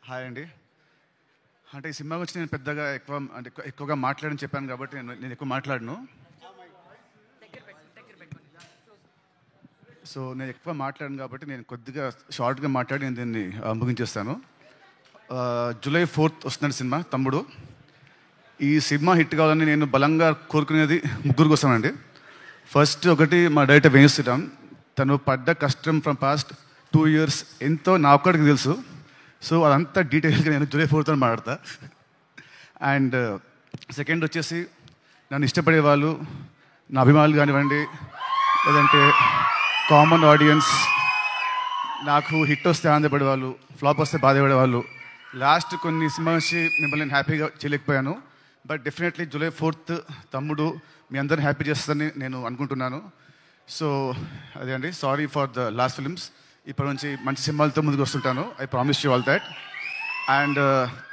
Hi అండి. అంటే ఈ సినిమా గురించి నేను పెద్దగా ఎక్కువగా మాట్లాడని చెప్పాను కాబట్టి నేను ఎక్కువ మాట్లాడను. సో నేను ఎక్కువ మాట్లాడను కాబట్టి నేను కొద్దిగా షార్ట్గా మాట్లాడి నేను దీన్ని ముగించేస్తాను. జూలై 4th వస్తున్నాడు సినిమా తమ్ముడు. ఈ సినిమా హిట్ కావాలని నేను బలంగా కోరుకునేది ముగ్గురు కోసం అండి. ఫస్ట్ ఒకటి మా డైరెక్టర్ వేణు శ్రీరామ్. తను పడ్డ కష్టం ఫ్రమ్ పాస్ట్ 2 years ఎంతో నా ఒక్కడికి తెలుసు. సో అదంతా డీటెయిల్గా నేను జూలై 4th మాట్లాడతా. అండ్ సెకండ్ వచ్చేసి నన్ను ఇష్టపడే వాళ్ళు, నా అభిమానులు కానివ్వండి, లేదంటే కామన్ ఆడియన్స్, నాకు హిట్ వస్తే ఆనందపడే వాళ్ళు, ఫ్లాప్ వస్తే బాధపడే వాళ్ళు. లాస్ట్ కొన్ని సినిమా నుంచి మిమ్మల్ని నేను హ్యాపీగా చేయలేకపోయాను. బట్ డెఫినెట్లీ జూలై 4th తమ్ముడు మీ అందరిని హ్యాపీ చేస్తుందని నేను అనుకుంటున్నాను. సో అదే అండి, sorry for the last films. ఇప్పటి నుంచి మంచి సినిమాలతో ముందుకు వస్తుంటాను. I promise you all that. And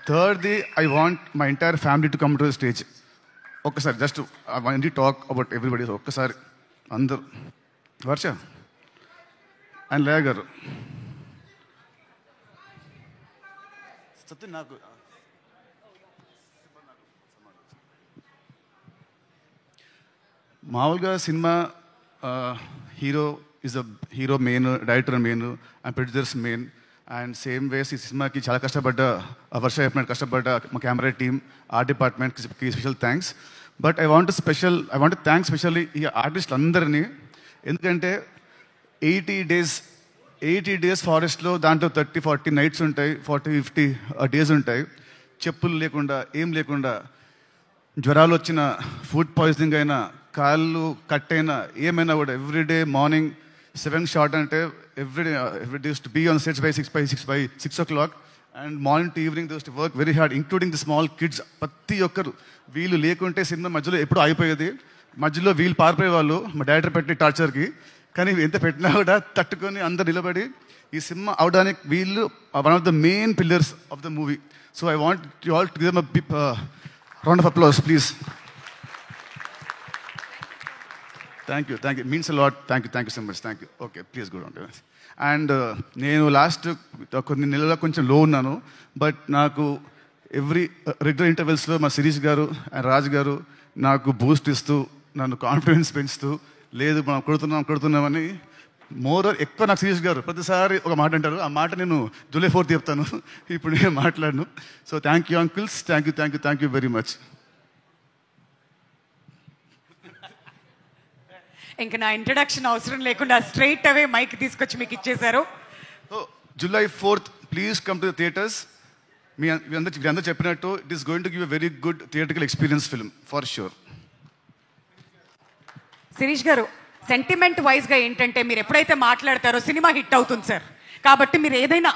థర్డ్ది, I want my entire family to come to the stage. ఒక్కసారి just I want to talk about everybody. ఒక్కసారి అందరూ, వర్ష అండ్ లేయ గారు, సత్యం నాకు మామూలుగా cinema hero is a hero main, director main and producers main. And same ways ఈ సినిమాకి చాలా కష్టపడ్డ వర్ష చెప్పినట్టు కష్టపడ్డ మా కెమెరా టీమ్, ఆర్ట్ డిపార్ట్మెంట్కి special thanks. But I want thanks specially ఈ ఆర్టిస్టులు అందరినీ. ఎందుకంటే 80 days ఫారెస్ట్లో, దాంట్లో 30-40 నైట్స్ ఉంటాయి, 40-50 డేస్ ఉంటాయి. చెప్పులు లేకుండా, ఏం లేకుండా, జ్వరాలు వచ్చిన, ఫుడ్ పాయిజనింగ్ అయినా, కాళ్ళు కట్ అయినా, ఏమైనా కూడా ఎవ్రీడే మార్నింగ్ 7 షార్ట్ అంటే everyday to be on sets by 6 o'clock. And morning to evening they to work very hard, including the small kids. ప్రతి ఒక్కరు వీళ్ళు లేకుంటే సినిమా మధ్యలో ఎప్పుడు ఆగిపోయేది. మధ్యలో వీళ్ళు పారిపోయే వాళ్ళు మా డైరెక్టర్ పెట్టిన టార్చర్కి. కానీ ఎంత పెట్టినా కూడా తట్టుకొని అందరు నిలబడి ఈ సినిమా అవడానికి వీళ్ళు one of the main pillars of the movie. So I want you all to give them a round of applause please. Thank you means a lot. Thank you so much. Thank you. Okay, please good on. And నేను last కొన్ని నెలల కొంచెం లో ఉన్నాను. But నాకు regular ఇంటర్వెల్స్లో మా శిరీష్ గారు and Raj గారు నాకు బూస్ట్ ఇస్తూ, నన్ను కాన్ఫిడెన్స్ పెంచుతూ, లేదు మనం కొడుతున్నామని ఎక్కువ నాకు శిరీష్ గారు ప్రతిసారి ఒక మాట అంటారు. ఆ మాట నేను జూలై 4th చెప్తాను, ఇప్పుడు నేను మాట్లాడను. So thank you uncles, thank you very much. ఇంకా నా ఇంట్రడక్షన్ అవసరం లేకుండా స్ట్రైట్ అవే మైక్ తీసుకొచ్చి మీకు ఇచ్చేశారు. July 4th please come to the theatres. మీ అందరూ చెప్పినట్టు it is going to give a very good theatrical experience film for sure. Sirish గారు, సెంటిమెంట్ వైజ్గా ఏంటంటే మీరు ఎప్పుడైతే మాట్లాడతారో సినిమా హిట్ అవుతుంది సార్. కాబట్టి మీరు ఏదైనా